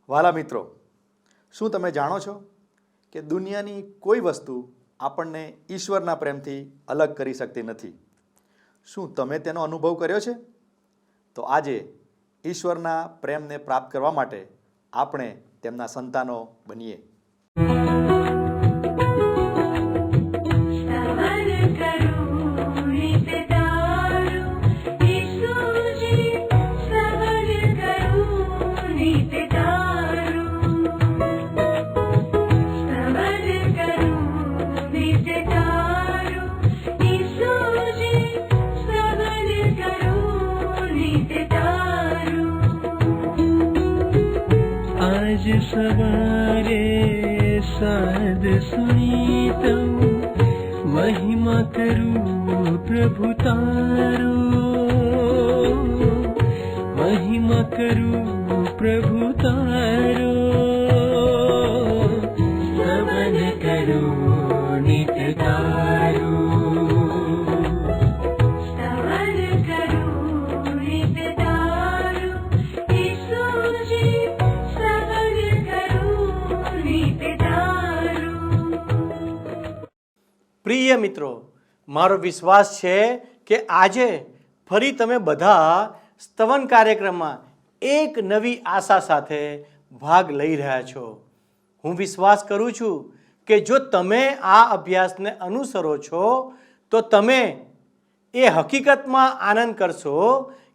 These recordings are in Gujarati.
વાલા મિત્રો, શું તમે જાણો છો કે દુનિયાની કોઈ વસ્તુ આપણને ઈશ્વરના પ્રેમથી અલગ કરી શકતી નથી? શું તમે તેનો અનુભવ કર્યો છે? તો આજે ઈશ્વરના પ્રેમને પ્રાપ્ત કરવા માટે આપણે તેમના સંતાનો બનીએ. आज सवारे साध सुनी तऊ महिमा करूं प्रभु तारो, महिमा करूं प्रभु तारो, स्तवन करूं नित्य तारो. પ્રિય મિત્રો, મારો વિશ્વાસ છે કે આજે ફરી તમે બધા સ્તવન કાર્યક્રમમાં એક નવી આશા સાથે ભાગ લઈ રહ્યા છો. હું વિશ્વાસ કરું છું કે જો તમે આ અભ્યાસને અનુસરો છો તો તમે એ હકીકતમાં આનંદ કરશો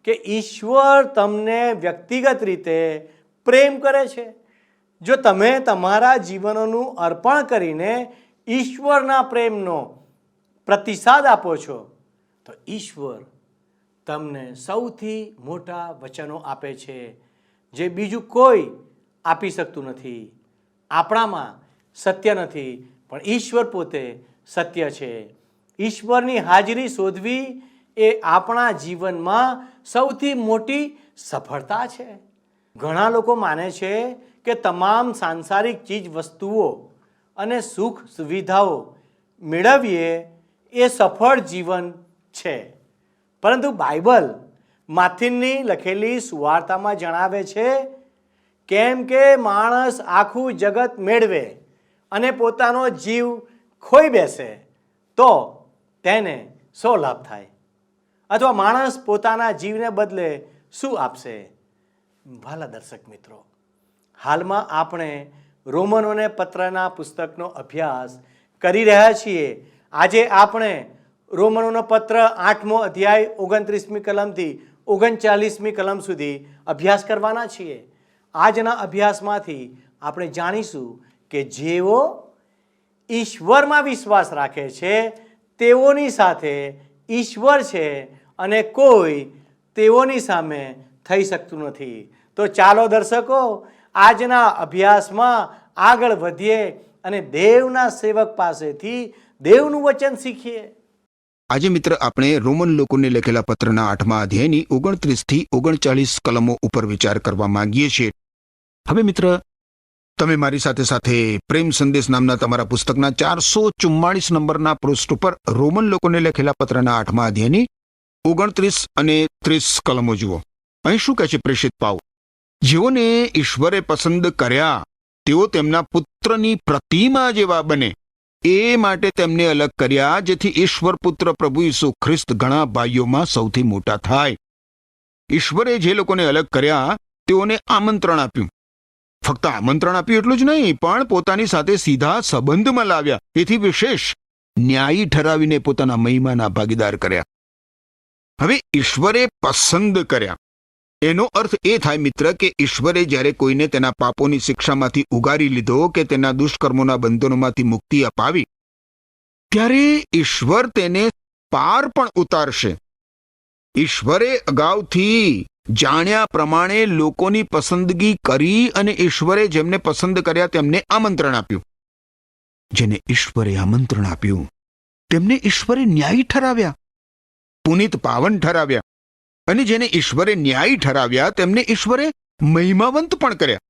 કે ઈશ્વર તમને વ્યક્તિગત રીતે પ્રેમ કરે છે. જો તમે તમારા જીવનોનું અર્પણ કરીને ઈશ્વરના પ્રેમનો પ્રતિસાદ આપો છો તો ઈશ્વર તમને સૌથી મોટા વચનો આપે છે જે બીજું કોઈ આપી શકતું નથી. આપણામાં સત્ય નથી, પણ ઈશ્વર પોતે સત્ય છે. ઈશ્વરની હાજરી શોધવી એ આપણા જીવનમાં સૌથી મોટી સફળતા છે. ઘણા લોકો માને છે કે તમામ સાંસારિક ચીજ વસ્તુઓ અને સુખ સુવિધાઓ મેળવીએ એ સફળ જીવન છે. પરંતુ બાઇબલ માથીની લખેલી સુવાર્તામાં જણાવે છે કેમ કે માણસ આખું જગત મેળવે અને પોતાનો જીવ ખોઈ બેસે તો તેને શો લાભ થાય? અથવા માણસ પોતાના જીવને બદલે શું આપશે? ભાલા દર્શક મિત્રો, હાલમાં આપણે રોમનોને પત્રના પુસ્તકનો અભ્યાસ કરી રહ્યા છીએ. આજે આપણે રોમનોનો પત્ર 8મો અધ્યાય 29મી કલમથી 39મી કલમ સુધી અભ્યાસ કરવાના છીએ. આજના અભ્યાસમાંથી આપણે જાણીશું કે જેઓ ઈશ્વરમાં વિશ્વાસ રાખે છે તેઓની સાથે ઈશ્વર છે અને કોઈ તેઓની સામે થઈ શકતું નથી. તો ચાલો દર્શકો, આજના અભ્યાસમાં આગળ વધીએ અને દેવના સેવક પાસેથી દેવનું વચન શીખીએ. આજે મિત્ર આપણે રોમન લોકોને લખેલા પત્રના 8મા અધ્યાયની 29 થી 39 કલમો ઉપર વિચાર કરવા માંગીએ છીએ. હવે મિત્ર, તમે મારી સાથે સાથે પ્રેમ સંદેશ નામના તમારા પુસ્તકના 444 નંબરના પૃષ્ઠ ઉપર રોમન લોકોને લખેલા પત્રના 8મા અધ્યાયની 29 અને 30 કલમો જુઓ. અહીં શું કહે છે પ્રેષિત પાઉલ? જેઓને ઈશ્વરે પસંદ કર્યા તેઓ તેમના પુત્રની પ્રતિમા જેવા બને એ માટે તેમને અલગ કર્યા, જેથી ઈશ્વર પુત્ર પ્રભુ ઈસુ ખ્રિસ્ત ઘણા ભાઈઓમાં સૌથી મોટા થાય. ઈશ્વરે જે લોકોને અલગ કર્યા તેઓને આમંત્રણ આપ્યું. ફક્ત આમંત્રણ આપ્યું એટલું જ નહીં, પણ પોતાની સાથે સીધા સંબંધમાં લાવ્યા. તેથી વિશેષ ન્યાયી ઠરાવીને પોતાના મહિમાના ભાગીદાર કર્યા. હવે ઈશ્વરે પસંદ કર્યા એનો અર્થ એ થાય મિત્ર કે ઈશ્વરે જ્યારે કોઈને તેના પાપોની શિક્ષામાંથી ઉગારી લીધો કે તેના દુષ્કર્મોના બંધનોમાંથી મુક્તિ અપાવી, ત્યારે ઈશ્વર તેને પાર પણ ઉતારશે. ઈશ્વરે અગાઉથી જાણ્યા પ્રમાણે લોકોની પસંદગી કરી અને ઈશ્વરે જેમને પસંદ કર્યા તેમને આમંત્રણ આપ્યું. જેને ઈશ્વરે આમંત્રણ આપ્યું તેમને ઈશ્વરે ન્યાયી ઠરાવ્યા, પુનિત પાવન ઠરાવ્યા. અને જેને ઈશ્વરે ન્યાયી ઠરાવ્યા તેમને ઈશ્વરે મહિમાવંત પણ કર્યા.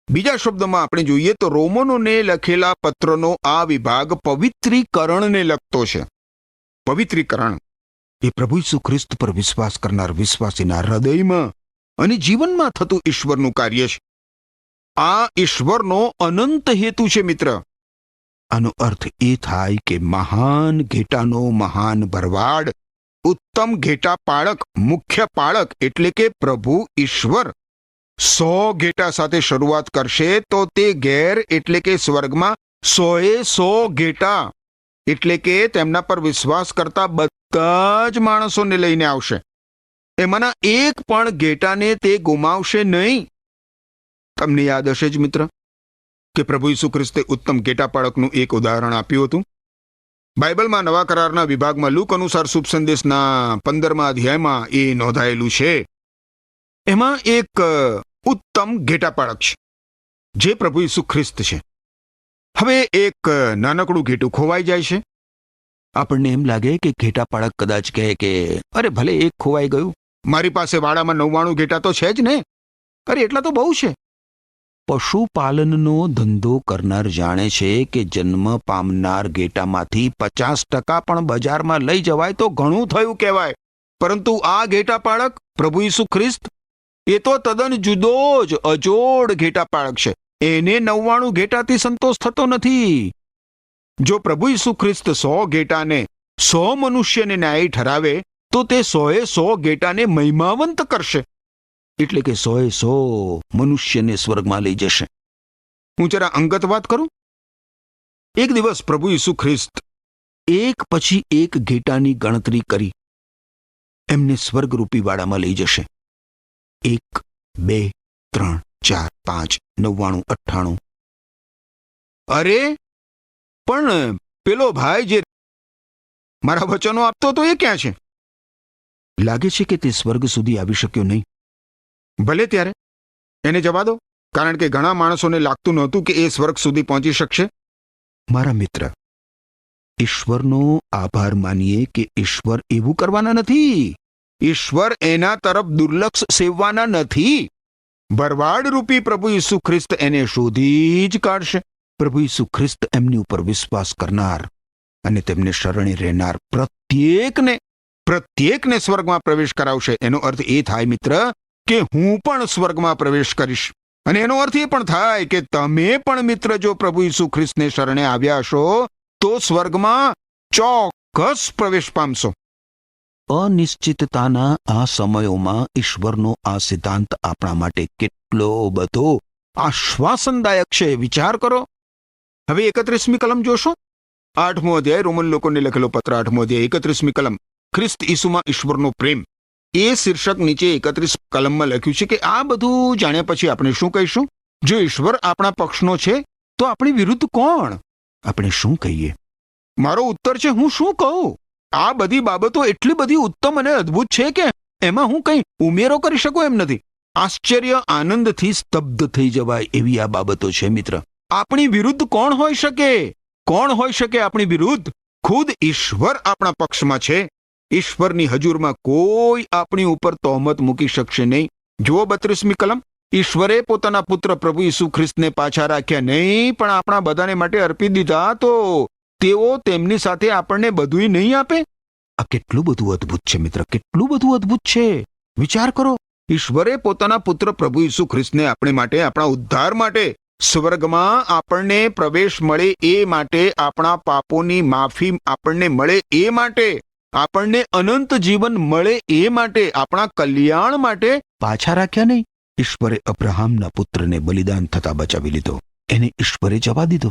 બીજા શબ્દોમાં આપણે જોઈએ તો રોમનોને લખેલા પત્રનો આ વિભાગ પવિત્રીકરણને લગતો છે. પવિત્રીકરણ એ પ્રભુ ઈસુ ખ્રિસ્ત પર વિશ્વાસ કરનાર વિશ્વાસીના હૃદયમાં અને જીવનમાં થતું ઈશ્વરનું કાર્ય છે. આ ઈશ્વરનો અનંત હેતુ છે મિત્ર. આનો અર્થ એ થાય કે મહાન ઘેટાનો મહાન ભરવાડ, ઉત્તમ ઘેટા પાળક, મુખ્ય પાળક એટલે કે પ્રભુ ઈશ્વર 100 ઘેટા સાથે શરૂઆત કરશે તો તે ઘેર એટલે કે સ્વર્ગમાં 100 ઘેટા એટલે કે તેમના પર વિશ્વાસ કરતા બધા જ માણસોને લઈને આવશે. એમાંના એક પણ ઘેટાને તે ગુમાવશે નહીં. તમને યાદ હશે જ મિત્ર કે પ્રભુ ઈસુ ખ્રિસ્તે ઉત્તમ ઘેટા પાળકનું એક ઉદાહરણ આપ્યું હતું. બાઇબલમાં નવા કરારના વિભાગમાં લૂક અનુસાર શુભ સંદેશના 15મા અધ્યાયમાં એ નોંધાયેલું છે. એમાં એક ઉત્તમ ઘેટા પાળક છે જે પ્રભુ ઈસુ ખ્રિસ્ત છે. હવે એક નાનકડું ઘેટું ખોવાઈ જાય છે. આપણને એમ લાગે કે ઘેટા પાળક કદાચ કહે કે અરે ભલે એક ખોવાઈ ગયું, મારી પાસે વાડામાં 99 ઘેટા તો છે જ ને, અરે એટલા તો બહુ છે. પશુપાલનનો ધંધો કરનાર જાણે છે કે જન્મ પામનાર ઘેટામાંથી 50% પણ બજારમાં લઈ જવાય તો ઘણું થયું કહેવાય. પરંતુ આ ઘેટા પાળક પ્રભુ ઈસુ ખ્રિસ્ત એ તો તદ્દન જુદો જ અજોડ ઘેટા પાળક છે. એને 99 ઘેટાથી સંતોષ થતો નથી. જો પ્રભુ ઈસુ ખ્રિસ્ત 100 ઘેટાને 100 મનુષ્યને ન્યાયી ઠરાવે તો તે 100 ઘેટાને મહિમાવંત કરશે. એટલે કે 100 મનુષ્યને સ્વર્ગમાં લઈ જશે. હું જરા અંગત વાત કરું. એક દિવસ પ્રભુ ઈસુ ખ્રિસ્ત એક પછી એક ઘેટાની ગણતરી કરી એમને સ્વર્ગરૂપી વાડામાં લઈ જશે. 1 2 3 4 5 99 98. અરે પણ પેલો ભાઈ જે મારા વચનો આપતો હતો એ ક્યાં છે? લાગે છે કે તે સ્વર્ગ સુધી આવી શક્યો નહીં. ભલે ત્યારે એને જવા દો, કારણ કે ઘણા માણસોને લાગતું નહોતું કે એ સ્વર્ગ સુધી પહોંચી શકશે. મારા મિત્ર, ઈશ્વરનો આભાર માનીએ કે ઈશ્વર એવું કરવાના નથી. ઈશ્વર એના તરફ દુર્લક્ષ સેવવાના નથી. ભરવાડ રૂપી પ્રભુ ઈસુ ખ્રિસ્ત એને શોધી જ કાઢશે. પ્રભુ ઈસુ ખ્રિસ્ત એમની ઉપર વિશ્વાસ કરનાર અને તેમને શરણે રહેનાર પ્રત્યેકને સ્વર્ગમાં પ્રવેશ કરાવશે. એનો અર્થ એ થાય મિત્ર કે હું પણ સ્વર્ગમાં પ્રવેશ કરીશ. અને એનો અર્થ એ પણ થાય કે તમે પણ મિત્ર જો પ્રભુ ઈસુ ખ્રિસ્તને શરણે આવ્યા હશો તો સ્વર્ગમાં ચોક્કસ પ્રવેશ પામશો. અનિશ્ચિતતાના આ સમયોમાં ઈશ્વરનો આ સિદ્ધાંત આપણા માટે કેટલો બધો આશ્વાસનદાયક છે, વિચાર કરો. હવે 31મી કલમ જોશો. 8મો અધ્યાય, રોમન લોકોને લખેલો પત્ર 8મો અધ્યાય 31મી કલમ, ખ્રિસ્ત ઈસુમાં ઈશ્વરનો પ્રેમ. એ શીર્ષક નીચે 31 કલમમાં લખ્યું છે કે આ બધું જાણ્યા પછી આપણે શું કહીશું? જો ઈશ્વર આપણા પક્ષનો છે તો આપણી વિરુદ્ધ કોણ? આપણે શું કહીએ? મારો ઉત્તર છે હું શું કહું? આ બધી બાબતો એટલી બધી ઉત્તમ અને અદ્ભુત છે કે એમાં હું કંઈ ઉમેરો કરી શકું એમ નથી. આશ્ચર્ય આનંદથી સ્તબ્ધ થઈ જવાય એવી આ બાબતો છે મિત્ર. આપણી વિરુદ્ધ કોણ હોઈ શકે? કોણ હોઈ શકે આપણી વિરુદ્ધ? ખુદ ઈશ્વર આપણા પક્ષમાં છે. ઈશ્વરની હજુરમાં કોઈ આપણી ઉપર તહોમત મૂકી શકશે નહીં. જુઓ 32મી કલમ, ઈશ્વરે પોતાના પુત્ર પ્રભુ ઈસુ ખ્રિસ્તને પાછા રાખ્યા નહીં પણ આપણા બધાને માટે અર્પી દીધા, તો તેઓ તેમની સાથે આપણને બધુંય નહીં આપે? આ કેટલું બધું અદ્ભુત છે મિત્ર, કેટલું બધું અદ્ભુત છે. વિચાર કરો, ઈશ્વરે પોતાના પુત્ર પ્રભુ ઈસુ ખ્રિસ્તને આપણે માટે, આપણા ઉદ્ધાર માટે, સ્વર્ગમાં આપણને પ્રવેશ મળે એ માટે, આપણા પાપોની માફી આપણને મળે એ માટે, આપણને અનંત જીવન મળે એ માટે, આપણા કલ્યાણ માટે પાછા રાખ્યા નહીં. ઈશ્વરે અબ્રાહમના પુત્રને બલિદાન થતા બચાવી લીધો. એને ઈશ્વરે જવા દીધો,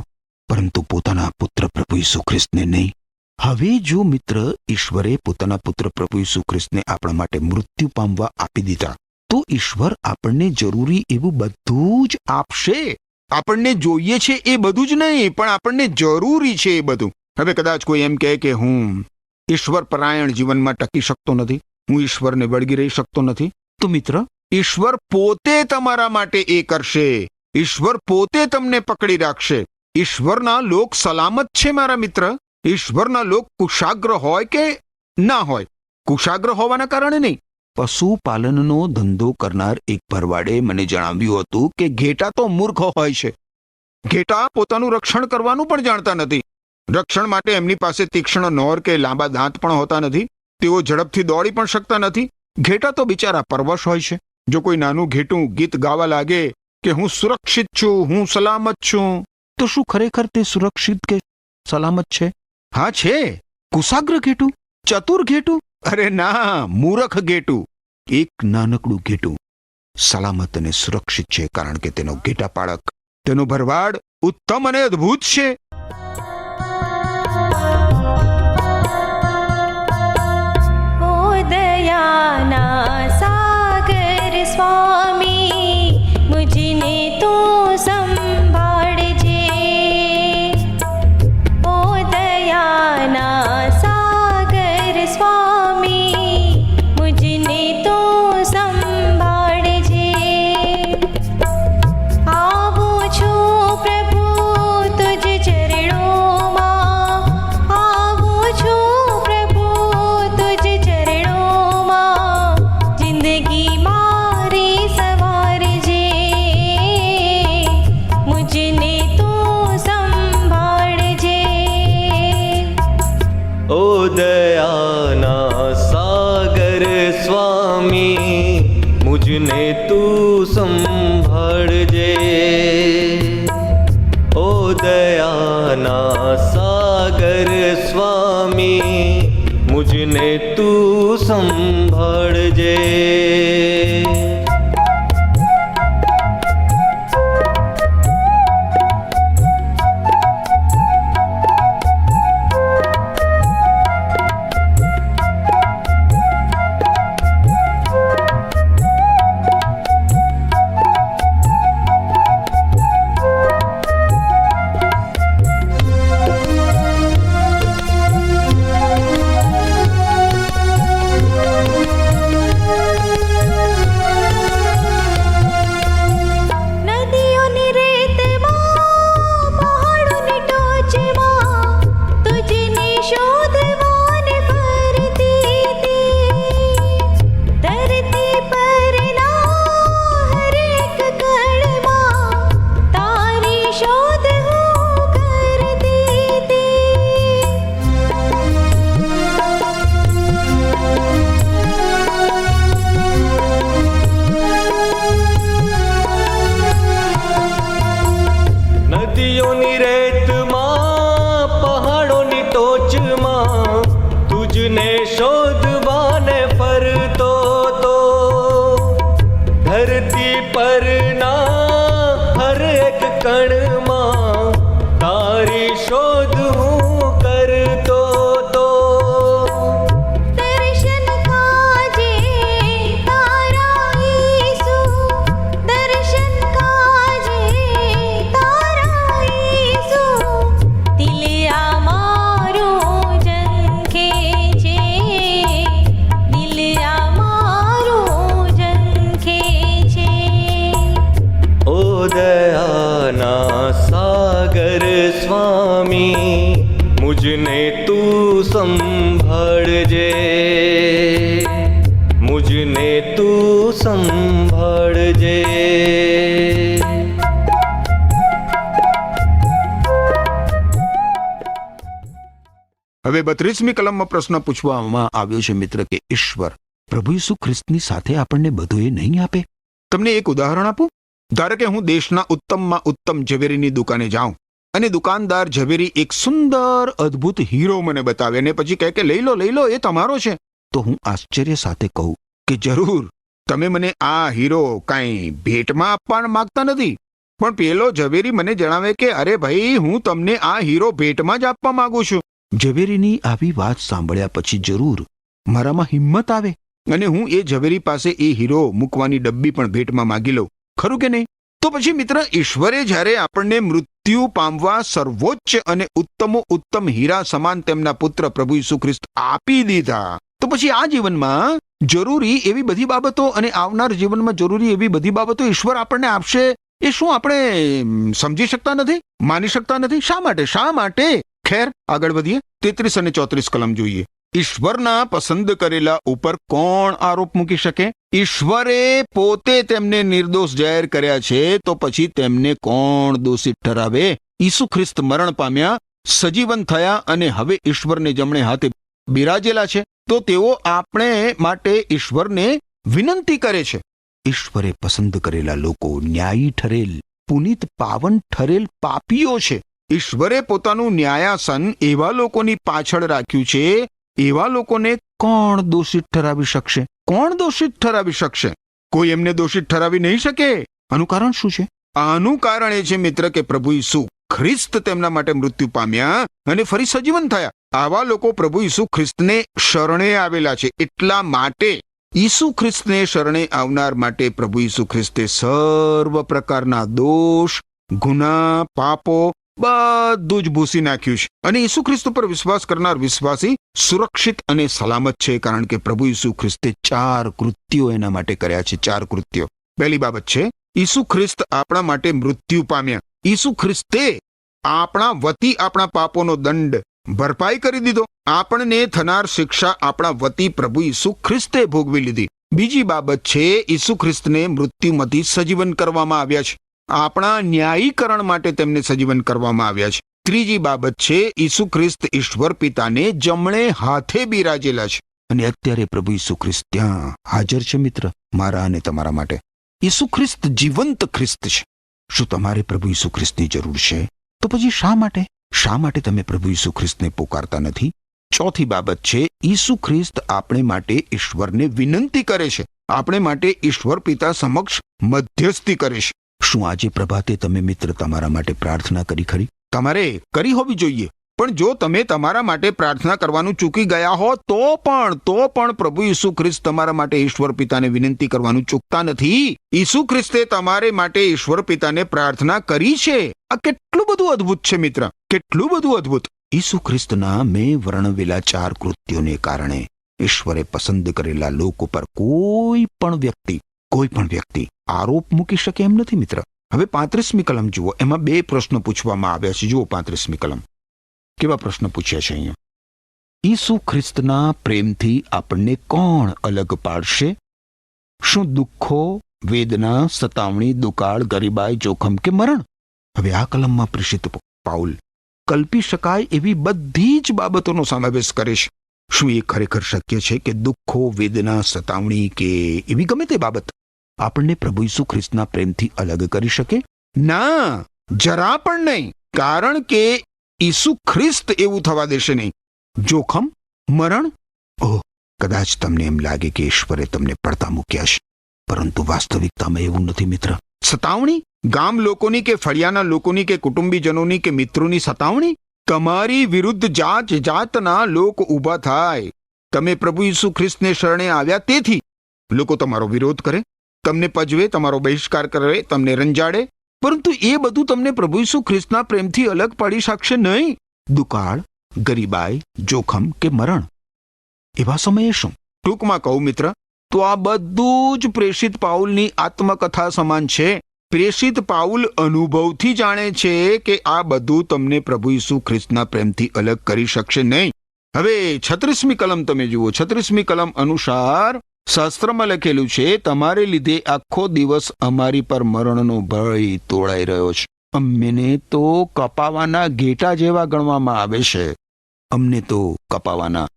પરંતુ પોતાના પુત્ર પ્રભુ ઈસુ ખ્રિસ્તને નહીં. હવે જો મિત્ર ઈશ્વરે પોતાના પુત્ર પ્રભુ ઈસુ ખ્રિસ્તને આપણા માટે મૃત્યુ પામવા આપી દીધા, તો ઈશ્વર આપણને જરૂરી એવું બધું જ આપશે. આપણને જોઈએ છે એ બધું જ નહીં, પણ આપણને જરૂરી છે એ બધું. હવે કદાચ કોઈ એમ કહે કે હું ઈશ્વર પરાયણ જીવનમાં ટકી શકતો નથી, હું ઈશ્વરને વળગી રહી શકતો નથી. તો મિત્ર, ઈશ્વર પોતે તમારા માટે એ કરશે. ઈશ્વર પોતે તમને પકડી રાખશે. ઈશ્વરના લોક સલામત છે મારા મિત્ર. ઈશ્વરના લોક કુશાગ્ર હોય કે ના હોય, કુશાગ્ર હોવાના કારણે નહીં. પશુપાલનનો ધંધો કરનાર એક ભરવાડે મને જણાવ્યું હતું કે ઘેટા તો મૂર્ખ હોય છે. ઘેટા પોતાનું રક્ષણ કરવાનું પણ જાણતા નથી. રક્ષણ માટે એમની પાસે તીક્ષ્ણ નોર કે લાંબા દાંત પણ હોતા નથી. તેઓ ઝડપથી દોડી પણ શકતા નથી. ઘેટા તો બિચારા પરવશ હોય છે. જો કોઈ નાનું ઘેટું ગીત ગાવા લાગે કે હું સુરક્ષિત છું, હું સલામત છું, તો શું ખરેખર તે સુરક્ષિત કે સલામત છે? હા છે, કુશાગ્ર ઘેટું, ચતુર ઘેટું, અરે ના, મૂરખ ઘેટું, એક નાનકડું ઘેટું સલામત અને સુરક્ષિત છે, કારણ કે તેનો ઘેટા પાળક, તેનો ભરવાડ ઉત્તમ અને અદ્ભુત છે. दयाना सागर स्वामी मुझने तो संभाळजे. ओ दयाना सागर स्वामी मुझने तो संभाळजे. आવું છું પ્રભુ તુજ ચરણોમાં, આવું છું પ્રભુ તુજ ચરણોમાં, જિંદગી મારી સવારજે, મુજને તું સંભાળજે. ओ दयाना सागर स्वामी मुझने तू संभाळजे. ओ दयाना सागर स्वामी मुझने तू संभाळजे. નદીઓની રેતમાં, પહાડોની ટોચમાં, તુજને શોધવાને ફરતી હતી. ધરતી પરના હરેક કણમાં તારી શોધ હું કરતી હતી. નદીઓની રેતમાં, પહાડોની ટોચમાં, તુજને શોધવાને ફરતો તો. ધરતી પરના હર એક કણમાં તારી શોધ હું કરતો તો. દર્શન કાજે તારા ઈસુ, દર્શન કાજે તારા ઈસુ, દિલ આ મારું ઝંખે છે, દિલ આ મારું ઝંખે છે. ओ दयाना सागर स्वामी मुझने तू संभाळजे. मुझने तू संभाळजे. હવે 32મી કલમમાં પ્રશ્ન પૂછવામાં આવ્યો છે મિત્ર કે ઈશ્વર પ્રભુ ઈસુ ખ્રિસ્તની સાથે આપણને બધું એ નહીં આપે? તમને એક ઉદાહરણ આપું. ધારો કે હું દેશના ઉત્તમમાં ઉત્તમ ઝવેરીની દુકાને જાઉં અને દુકાનદાર ઝવેરી એક સુંદર અદ્ભુત હીરો મને બતાવે અને પછી કહે કે લઈ લો એ તમારો છે, તો હું આશ્ચર્ય સાથે કહું કે જરૂર, તમે મને આ હીરો કાંઈ ભેટમાં આપવા માંગતા નથી. પણ પેલો ઝવેરી મને જણાવે કે અરે ભાઈ, હું તમને આ હીરો ભેટમાં જ આપવા માંગુ છું. ઝવેરીની આવી વાત સાંભળ્યા પછી જરૂર મારામાં હિંમત આવે અને હું એ ઝવેરી પાસે એ હીરો મૂકવાની ડબ્બી પણ ભેટમાં માગી લઉં, ખરું કે નહીં? તો પછી મિત્ર, ઈશ્વરે જ્યારે આપણને મૃત્યુ પામવા સર્વોચ્ચ અને ઉત્તમો ઉત્તમ હીરા સમાન તેમના પુત્ર પ્રભુ ઈસુ ખ્રિસ્ત આપી દીધા, તો પછી આ જીવનમાં જરૂરી એવી બધી બાબતો અને આવનાર જીવનમાં જરૂરી એવી બધી બાબતો ઈશ્વર આપણને આપશે, એ શું આપણે સમજી શકતા નથી, માની શકતા નથી? શા માટે? ખેર, આગળ વધીએ. 33 અને 34 કલમ જોઈએ. ઈશ્વરના પસંદ કરેલા ઉપર કોણ આરોપ મૂકી શકે? ઈશ્વરે પોતે તેમને નિર્દોષ જાહેર કર્યા છે, તો પછી તેમને કોણ દોષિત ઠરાવે? ઈસુ ખ્રિસ્ત મરણ પામ્યા, સજીવન થયા અને હવે ઈશ્વરને જમણે હાથે બિરાજેલા છે, તો તેઓ આપણે માટે ઈશ્વરને વિનંતી કરે છે ઈશ્વરે પસંદ કરેલા લોકો ન્યાયી ઠરેલ, પુનિત પાવન ઠરેલ પાપીઓ છે. ઈશ્વરે પોતાનું ન્યાયાસન એવા લોકોની પાછળ રાખ્યું છે. એવા લોકોને કોણ દોષિત ઠરાવી શકશે? કોણ દોષિત ઠરાવી શકશે? કોઈ એમને દોષિત ઠરાવી નહીં શકે. આનું કારણ શું છે? આનું કારણ એ છે મિત્ર કે પ્રભુ ઈસુ ખ્રિસ્ત તેમના માટે મૃત્યુ પામ્યા અને ફરી સજીવન થયા. આવા લોકો પ્રભુ ઈસુ ખ્રિસ્તને શરણે આવેલા છે. એટલા માટે ઈસુ ખ્રિસ્તને શરણે આવનાર માટે પ્રભુ ઈસુ ખ્રિસ્તે સર્વ પ્રકારના દોષ, ગુના, પાપો બધું જ ભૂસી નાખ્યું છે. અને ઈસુ ખ્રિસ્ત પર વિશ્વાસ કરનાર વિશ્વાસી સુરક્ષિત અને સલામત છે, કારણ કે પ્રભુ ઈસુ ખ્રિસ્તે 4 કૃત્યો એના માટે કર્યા છે. 4 કૃત્યો. પહેલી બાબત છે, ઈસુ ખ્રિસ્ત આપણા માટે મૃત્યુ પામ્યા. ઈસુ ખ્રિસ્તે આપણા વતી આપણા પાપોનો દંડ ભરપાઈ કરી દીધો. આપણને થનાર શિક્ષા આપણા વતી પ્રભુ ઈસુ ખ્રિસ્તે ભોગવી લીધી. બીજી બાબત છે, ઈસુ ખ્રિસ્તને મૃત્યુમાંથી સજીવન કરવામાં આવ્યા છે. આપણા ન્યાયીકરણ માટે તેમને સજીવન કરવામાં આવ્યા છે. ત્રીજી બાબત છે, ઈસુ ખ્રિસ્ત ઈશ્વર પિતાને જમણે હાથે બિરાજેલા છે અને અત્યારે પ્રભુ ઈસુ ખ્રિસ્ત ત્યાં હાજર છે. મિત્ર, મારા અને તમારા માટે ઈસુ ખ્રિસ્ત જીવંત ખ્રિસ્ત છે. શું તમારે પ્રભુ ઈસુ ખ્રિસ્તની જરૂર છે? તો પછી શા માટે તમે પ્રભુ ઈસુ ખ્રિસ્તને પોકારતા નથી? ચોથી બાબત છે, ઈસુ ખ્રિસ્ત આપણે માટે ઈશ્વરને વિનંતી કરે છે. આપણે માટે ઈશ્વર પિતા સમક્ષ મધ્યસ્થી કરે છે. શું આજે પ્રભાતે તમે મિત્ર તમારા માટે પ્રાર્થના કરી ખરી? તમારે કરી હોવી જોઈએ. પણ જો તમે તમારા માટે પ્રાર્થના કરવાનું ચૂકી ગયા હો તો પણ પ્રભુ ઈસુ ખ્રિસ્ત તમારા માટે ઈશ્વર પિતાને વિનંતી કરવાનું ચૂકતા નથી. ઈસુ ખ્રિસ્તે તમારે માટે ઈશ્વર પિતાને પ્રાર્થના કરી છે. આ કેટલું બધું અદ્ભુત છે મિત્ર, કેટલું બધું અદ્ભુત. ઈસુ ખ્રિસ્તના મેં વર્ણવેલા 4 કૃત્યોને કારણે ઈશ્વરે પસંદ કરેલા લોકો પર કોઈ પણ વ્યક્તિ આરોપ મૂકી શકે એમ નથી મિત્ર. હવે 35મી કલમ જુઓ. એમાં 2 પ્રશ્નો પૂછવામાં આવ્યા છે. જુઓ 35મી કલમ. કેવા પ્રશ્ન પૂછ્યા છે અહીંયા? ઈસુ ખ્રિસ્તના પ્રેમથી આપણને કોણ અલગ પાડશે? શું દુઃખો, વેદના, સતાવણી, દુકાળ, ગરીબાઈ, જોખમ કે મરણ? હવે આ કલમમાં પ્રેષિત પાઉલ કલ્પી શકાય એવી બધી જ બાબતોનો સમાવેશ કરે છે. શું એ ખરેખર શક્ય છે કે દુઃખો, વેદના, સતાવણી કે એવી ગમે તે બાબત આપણને પ્રભુ ઈસુ ખ્રિસ્તના પ્રેમથી અલગ કરી શકે? ના, જરા પણ નહીં. કારણ કે ઈસુ ખ્રિસ્ત એવું થવા દેશે નહીં. જોખમ, મરણ, ઓહ, કદાચ તમને એમ લાગે કે ઈશ્વરે તમને પડતા મૂક્યા છે, પરંતુ વાસ્તવિકતામાં એવું નથી મિત્ર. સતાવણી, ગામ લોકોની કે ફળિયાના લોકોની કે કુટુંબીજનોની કે મિત્રોની સતાવણી, તમારી વિરુદ્ધ જાતના લોક ઊભા થાય. તમે પ્રભુ ઈસુ ખ્રિસ્તને શરણે આવ્યા તેથી લોકો તમારો વિરોધ કરે, તમને પજવે, તમારો બહિષ્કાર કરે, તમને રંજાડે, પરંતુ એ બધું તમને પ્રભુ ઈસુ ખ્રિસ્તના પ્રેમથી અલગ પાડી શકશે નહીં. દુકાળ, ગરીબાઈ, જોખમ કે મરણ, એવા સમયે શું? ટૂંકમાં કહું મિત્ર, તો આ બધું જ પ્રેષિત પાઉલની આત્મકથા સમાન છે. પ્રેષિત પાઉલ અનુભવથી જાણે છે કે આ બધું તમને પ્રભુ ઈસુ ખ્રિસ્તના પ્રેમથી અલગ કરી શકશે નહીં. હવે 36મી કલમ તમે જુઓ. 36મી કલમ અનુસાર શાસ્ત્રમાં લખેલું છે, તમારે લીધે આખો દિવસ અમારી પર મરણનો ભય તોળાઈ રહ્યો છે. અમને તો કપાવાના ઘેટા જેવા ગણવામાં આવે છે. અમને તો કપાવાના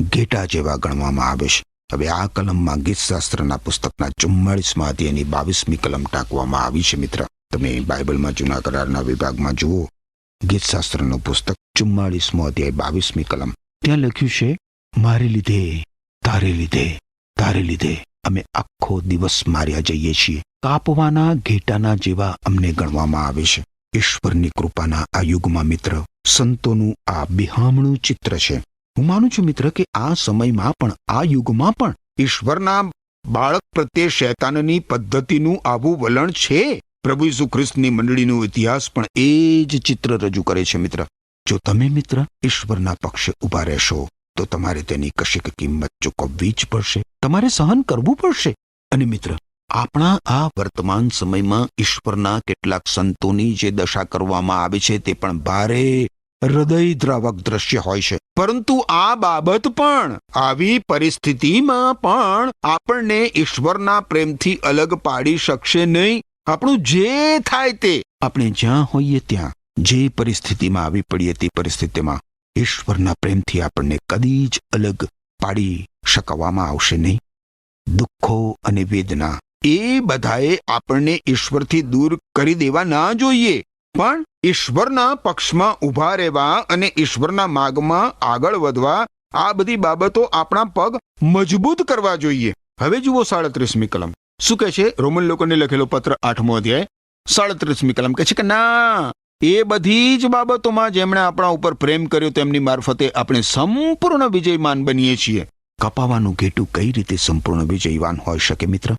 ઘેટા જેવા ગણવામાં આવે છે. હવે આ કલમમાં ગીતશાસ્ત્રના પુસ્તકના 44મા અધ્યાયની 22મી કલમ ટાંકવામાં આવી છે મિત્ર. તમે બાઇબલમાં જૂના કરારના વિભાગમાં જુઓ, ગીતશાસ્ત્રનું પુસ્તક 44મો અધ્યાય 22મી કલમ. ત્યાં લખ્યું છે, મારે લીધે, તારે લીધે અમે આખો દિવસ માર્યા જઈએ છીએ. કાપવાના ઘેટાના જેવા અમને ગણવામાં આવે છે. ઈશ્વરની કૃપાના આ યુગમાં મિત્ર, સંતોનું આ બિહામણું ચિત્ર છે. હું માનું છું મિત્ર કે આ સમયમાં પણ, આ યુગમાં પણ ઈશ્વરના બાળક પ્રત્યે શૈતાનની પદ્ધતિનું આવું વલણ છે. પ્રભુ ઈસુ ખ્રિસ્તની મંડળીનો ઇતિહાસ પણ એ જ ચિત્ર રજૂ કરે છે મિત્ર. જો તમે મિત્ર ઈશ્વરના પક્ષે ઊભા રહેશો તો તમારે તેની કશીક કિંમત ચૂકવવી જ પડશે. તમારે સહન કરવું પડશે. અને મિત્ર, આપણા આ વર્તમાન સમયમાં ઈશ્વરના કેટલાક સંતોની જે દશા કરવામાં આવે છે તે પણ ભારે હૃદયદ્રાવક દ્રશ્ય હોય છે. પરંતુ આ બાબત પણ, આવી પરિસ્થિતિમાં પણ આપણને ઈશ્વરના પ્રેમથી અલગ પાડી શકશે નહીં. આપણું જે થાય તે, આપણે જ્યાં હોઈએ ત્યાં, જે પરિસ્થિતિમાં આવી પડીએ તે પરિસ્થિતિમાં ઈશ્વરના પ્રેમથી આપણને કદી જ અલગ પાડી શકવામાં આવશે નહીં. દુઃખો અને વેદના, એ બધાએ આપણને ઈશ્વરથી દૂર કરી દેવા ના જોઈએ, પણ ઈશ્વરના પક્ષમાં ઊભા રહેવા અને ઈશ્વરના માર્ગમાં આગળ વધવા આ બધી બાબતો આપણા પગ મજબૂત કરવા જોઈએ. હવે જુઓ 37મી કલમ શું કહે છે. રોમન લોકોને લખેલો પત્ર 8મો અધ્યાય 37મી કલમ કહે છે કે ના, એ બધી જ બાબતોમાં જેમણે આપણા ઉપર પ્રેમ કર્યો તેમની મારફતે આપણે સંપૂર્ણ વિજયમાન બનીએ છીએ. કપાવાનું ઘેટું કઈ રીતે સંપૂર્ણ વિજયવાન હોઈ શકે મિત્ર?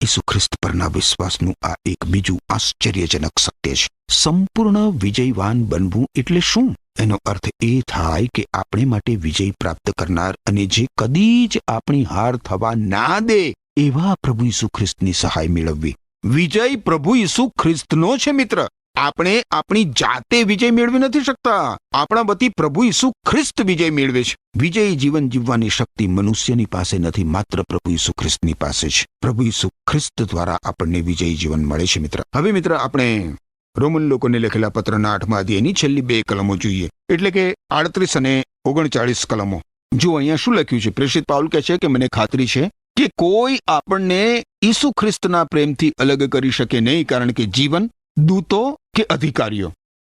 ઈસુ ખ્રિસ્ત પરના વિશ્વાસનું આ એક બીજું આશ્ચર્યજનક સત્ય છે. સંપૂર્ણ વિજયવાન બનવું એટલે શું? એનો અર્થ એ થાય કે આપણે માટે વિજય પ્રાપ્ત કરનાર અને જે કદી જ આપણી હાર થવા ના દે એવા પ્રભુ ઈસુ ખ્રિસ્તની સહાય મેળવવી. વિજય પ્રભુ ઈસુ ખ્રિસ્તનો છે મિત્ર. આપણે આપણી જાતે વિજય મેળવી નથી શકતા. આપણા વતી પ્રભુ ઈસુ ખ્રિસ્ત વિજય મેળવે છે. વિજયી જીવન જીવવાની શક્તિ મનુષ્યની પાસે નથી, માત્ર પ્રભુ ઈસુ ખ્રિસ્તની પાસે છે. પ્રભુ ઈસુ ખ્રિસ્ત દ્વારા આપણને વિજયી જીવન મળે છે મિત્ર. હવે મિત્ર આપણે રોમન લોકોને લખેલા પત્રના 8મા અધ્યાયની છેલ્લી 2 કલમો જોઈએ, એટલે કે 38 અને 39 કલમો. જો અહીંયા શું લખ્યું છે? પ્રેષિત પાઉલ કહે છે કે મને ખાતરી છે કે કોઈ આપણને ઈસુ ખ્રિસ્તના પ્રેમથી અલગ કરી શકે નહીં, કારણ કે જીવન, દૂતો કે અધિકારીઓ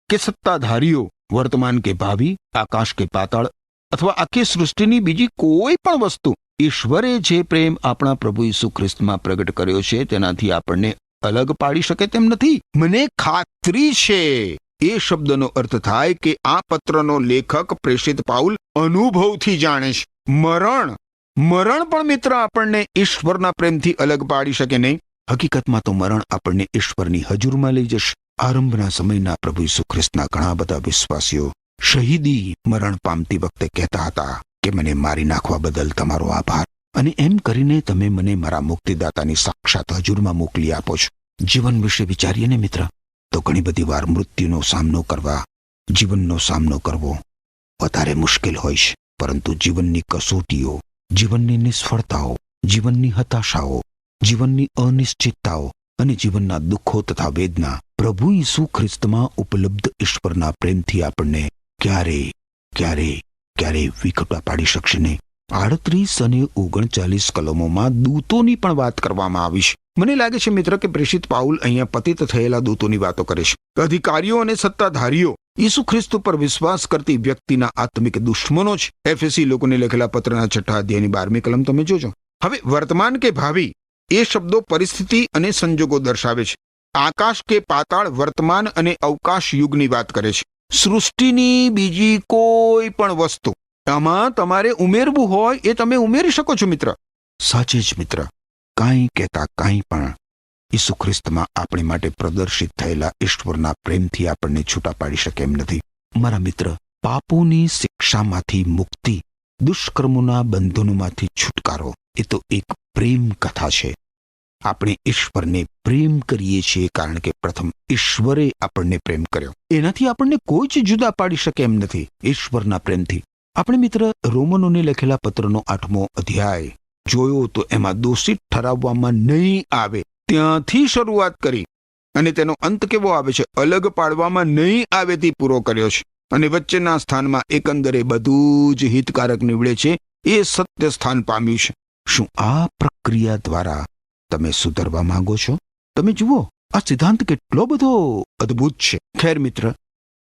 કે સત્તાધારીઓ, વર્તમાન કે ભાવિ, આકાશ કે પાતાળ અથવા આખી સૃષ્ટિની બીજી કોઈ પણ વસ્તુ, ઈશ્વરે જે પ્રેમ આપણા પ્રભુ ઈસુ ખ્રિસ્તમાં પ્રગટ કર્યો છે તેનાથી આપણને અલગ પાડી શકે તેમ નથી. મને ખાતરી છે. એ શબ્દનો અર્થ થાય કે આ પત્રનો લેખક પ્રેષિત પાઉલ અનુભવથી જાણે છે. મરણ પણ મિત્ર આપણને ઈશ્વરના પ્રેમથી અલગ પાડી શકે નહીં. હકીકતમાં તો મરણ આપણને ઈશ્વરની હજુરમાં લઈ જશે. આરંભના સમયના પ્રભુ ઈસુ ખ્રિસ્તના ઘણા બધા વિશ્વાસીઓ શહીદી મરણ પામતી વખતે કહેતા હતા કે મને મારી નાખવા બદલ તમારો આભાર, અને એમ કરીને તમે મને મારા મુક્તિદાતાની સાક્ષાત હજુરમાં મોકલી આપો છો. જીવન વિશે વિચારીએ ને મિત્ર, તો ઘણી બધી વાર મૃત્યુનો સામનો કરવા, જીવનનો સામનો કરવો વધારે મુશ્કેલ હોય છે. પરંતુ જીવનની કસોટીઓ, જીવનની નિષ્ફળતાઓ, જીવનની હતાશાઓ, જીવનની અનિશ્ચિતતાઓ અને જીવનના દુઃખો તથા વેદના પ્રભુ ઈસુ ખ્રિસ્તમાં ઉપલબ્ધ ઈશ્વરના પ્રેમથી આપણને ક્યારે વિખટા પાડી શકશે નહીં. 38 અને 39 કલમોમાં દૂતોની પણ વાત કરવામાં આવી છે. મને લાગે છે મિત્ર કે પ્રેષિત પાઉલ અહીંયા પતિત થયેલા દૂતોની વાતો કરે છે. અધિકારીઓ અને સત્તાધારીઓ ઈસુ ખ્રિસ્ત પર વિશ્વાસ કરતી વ્યક્તિના આત્મિક દુશ્મનો છે. એફએસી લોકોને લખેલા પત્રના 6 અધ્યાયની 12મી કલમ તમે જોજો. હવે વર્તમાન કે ભાવિ એ શબ્દો પરિસ્થિતિ અને સંજોગો દર્શાવે છે. આકાશ કે પાતાળ વર્તમાન અને અવકાશ યુગની વાત કરે છે. સૃષ્ટિની બીજી કોઈ પણ વસ્તુ આમાં તમારે ઉમેરવું હોય એ તમે ઉમેરી શકો છો મિત્ર. સાચે જ મિત્ર, કાંઈ કહેતા કાંઈ પણ ઈસુ ખ્રિસ્તમાં આપણે માટે પ્રદર્શિત થયેલા ઈશ્વરના પ્રેમથી આપણને છૂટા પાડી શકે એમ નથી. મારા મિત્ર, પાપોની શિક્ષામાંથી મુક્તિ, દુષ્કર્મોના બંધનોમાંથી છુટકારો એ તો એક પ્રેમ કથા છે. આપણે ઈશ્વરને પ્રેમ કરીએ છીએ કારણ કે પ્રથમ ઈશ્વરે આપણને પ્રેમ કર્યો. એનાથી આપણને કોઈ જ જુદા પાડી શકે એમ નથી. ઈશ્વરના પ્રેમથી આપણે મિત્ર રોમનોને લખેલા પત્રનો 8મો અધ્યાય જોયો તો એમાં દોષિત ઠરાવવામાં નહીં આવે ત્યાંથી શરૂઆત કરી અને તેનો અંત કેવો આવે છે? અલગ પાડવામાં નહીં આવેથી પૂરો કર્યો છે. અને વચ્ચેના સ્થાનમાં એકંદરે બધું જ હિતકારક નીવડે છે એ સત્ય સ્થાન પામ્યું છે. શું આ પ્રક્રિયા દ્વારા તમે સુધરવા માંગો છો? તમે જુઓ, આ સિદ્ધાંત કેટલો બધો અદ્ભુત છે. ખેર મિત્ર,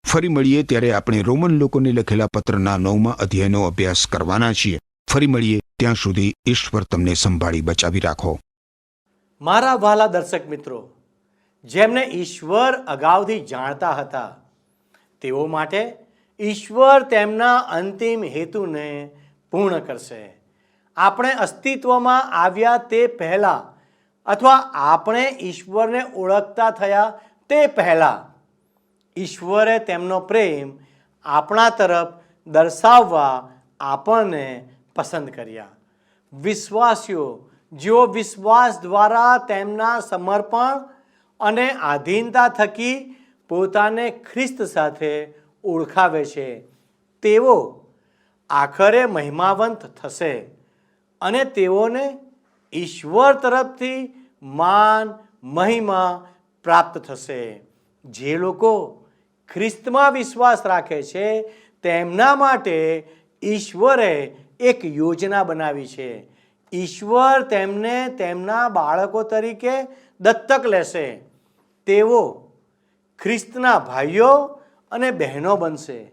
ફરી મળીએ ત્યારે આપણે રોમન લોકોને લખેલા પત્રના 9મા અધ્યાયનો અભ્યાસ કરવાના છીએ. ફરી મળીએ, ત્યાં સુધી ઈશ્વર તમને સંભાળી બચાવી રાખો. મારા વહાલા દર્શક મિત્રો, જેમને ઈશ્વર અગાઉથી જાણતા હતા તેઓ માટે ઈશ્વર તેમના અંતિમ હેતુને પૂર્ણ કરશે. આપણે અસ્તિત્વમાં આવ્યા તે પહેલાં અથવા આપણે ઈશ્વરને ઓળખતા થયા તે પહેલાં ઈશ્વરે તેમનો પ્રેમ આપણા તરફ દર્શાવવા આપણને પસંદ કર્યા. વિશ્વાસીઓ જેઓ વિશ્વાસ દ્વારા તેમના સમર્પણ અને આધીનતા થકી પોતાને ખ્રિસ્ત સાથે ઓળખાવે છે તેઓ આખરે મહિમાવંત થશે અને તેઓને ઈશ્વર તરફથી માન મહિમા પ્રાપ્ત થશે. જે લોકો ખ્રિસ્તમાં વિશ્વાસ રાખે છે તેમના માટે ઈશ્વરે એક યોજના બનાવી છે ઈશ્વર તેમને તેમના બાળકો તરીકે દત્તક લેશે. તેઓ ખ્રિસ્તના ભાઈઓ અને બહેનો બનશે.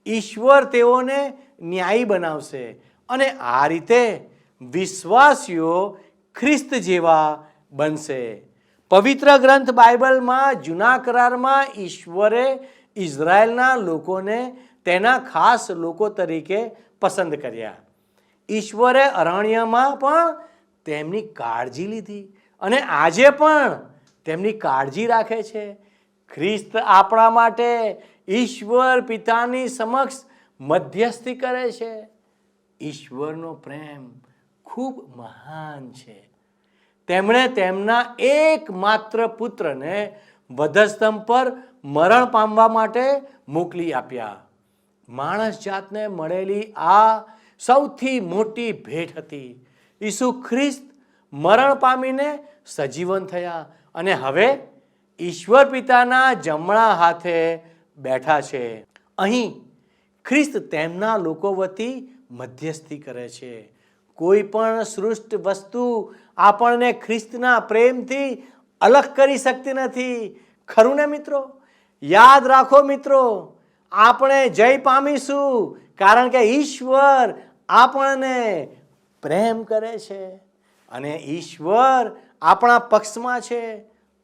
ઈશ્વર તેઓને ન્યાયી બનાવશે અને આ રીતે વિશ્વાસીઓ ખ્રિસ્ત જેવા બનશે. પવિત્ર ગ્રંથ બાઇબલમાં જૂના કરારમાં ઈશ્વરે ઇઝરાયલના લોકોને તેના ખાસ લોકો તરીકે પસંદ કર્યા. ઈશ્વરે અરણ્યમાં પણ તેમની કાળજી લીધી અને આજે પણ તેમની કાળજી રાખે છે. ખ્રિસ્ત આપણા માટે ઈશ્વર પિતાની સમક્ષ મધ્યસ્થી કરે છે. ઈશ્વરનો પ્રેમ ખૂબ મહાન છે. તેમણે તેમના એકમાત્ર પુત્રને વધસ્તંભ પર મરણ પામવા માટે મોકલી આપ્યા. માણસ જાતને મળેલી આ સૌથી મોટી ભેટ હતી. ઈસુ ખ્રિસ્ત મરણ પામીને સજીવન થયા અને હવે ઈશ્વર પિતાના જમણા હાથે બેઠા છે. અહીં ખ્રિસ્ત તેમના લોકો વતી મધ્યસ્થી કરે છે. કોઈ પણ સૃષ્ટ વસ્તુ આપણને ખ્રિસ્તના પ્રેમથી અલગ કરી શકતી નથી. ખરું ને મિત્રો? યાદ રાખો મિત્રો, આપણે જય પામીશું કારણ કે ઈશ્વર આપણને પ્રેમ કરે છે અને ઈશ્વર આપણા પક્ષમાં છે.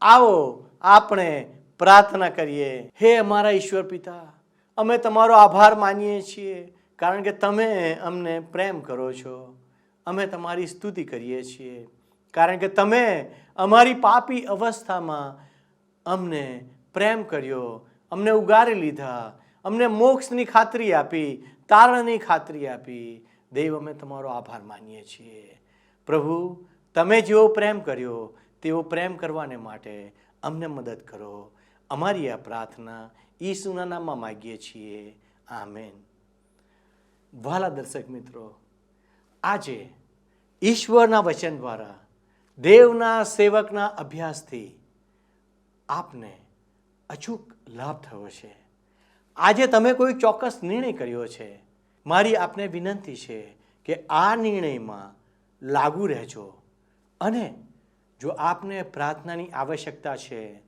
આવો આપણે પ્રાર્થના કરીએ. હે અમારા ઈશ્વર પિતા, અમે તમારો આભાર માનીએ છીએ કારણ કે તમે અમને પ્રેમ કરો છો. અમે તમારી સ્તુતિ કરીએ છીએ કારણ કે તમે અમારી પાપી અવસ્થામાં અમને પ્રેમ કર્યો, અમને ઉગારી લીધા, અમને મોક્ષની ખાતરી આપી, તારણની ખાતરી આપી. દેવ, અમે તમારો આભાર માનીએ છીએ. પ્રભુ, તમે જેવો પ્રેમ કર્યો તેવો પ્રેમ કરવાને માટે અમને મદદ કરો. અમારી આ પ્રાર્થના ઈસુના નામમાં માગીએ છીએ. આમેન. વહાલા દર્શક મિત્રો, આજે ઈશ્વરના વચન દ્વારા દેવના સેવકના અભ્યાસથી આપને અચૂક લાભ થયો છે. આજે તમે કોઈ ચોક્કસ નિર્ણય કર્યો છે. મારી આપને વિનંતી છે કે આ નિર્ણયમાં લાગુ રહેજો અને જો આપને પ્રાર્થનાની આવશ્યકતા છે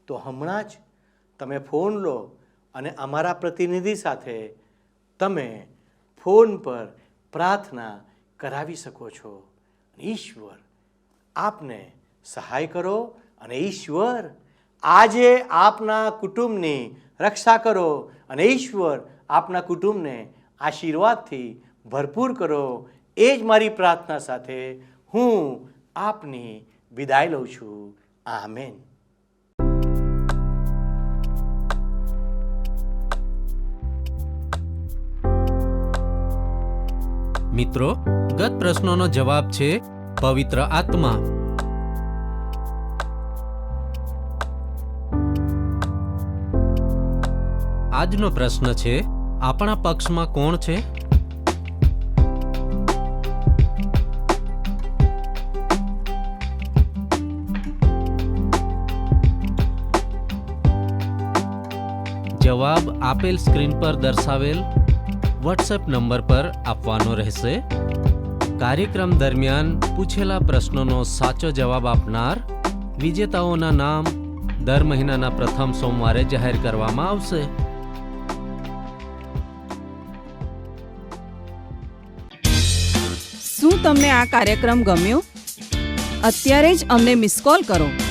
તો હમણાં જ તમે ફોન લો અને અમારા પ્રતિનિધિ સાથે તમે ફોન પર પ્રાર્થના કરાવી શકો છો. ઈશ્વર આપને સહાય કરો અને ઈશ્વર આજે આપના કુટુંબની રક્ષા કરો અને ઈશ્વર આપના કુટુંબને આશીર્વાદથી ભરપૂર કરો. એ જ મારી પ્રાર્થના સાથે હું આપની વિદાય લઉં છું. આમેન. મિત્રો, ગત પ્રશ્નોનો જવાબ છે પવિત્ર આત્મા. આજનો પ્રશ્ન છે, આપણા પક્ષમાં કોણ છે? જવાબ આપેલ સ્ક્રીન પર દર્શાવેલ વોટ્સએપ નંબર પર આપવાનો રહેશે. કાર્યક્રમ દરમિયાન પૂછેલા પ્રશ્નોનો સાચો જવાબ આપનાર વિજેતાઓના નામ દર મહિનાના પ્રથમ સોમવારે જાહેર કરવામાં આવશે. શું તમને આ કાર્યક્રમ ગમ્યો? અત્યારે જ અમને મિસ કોલ કરો.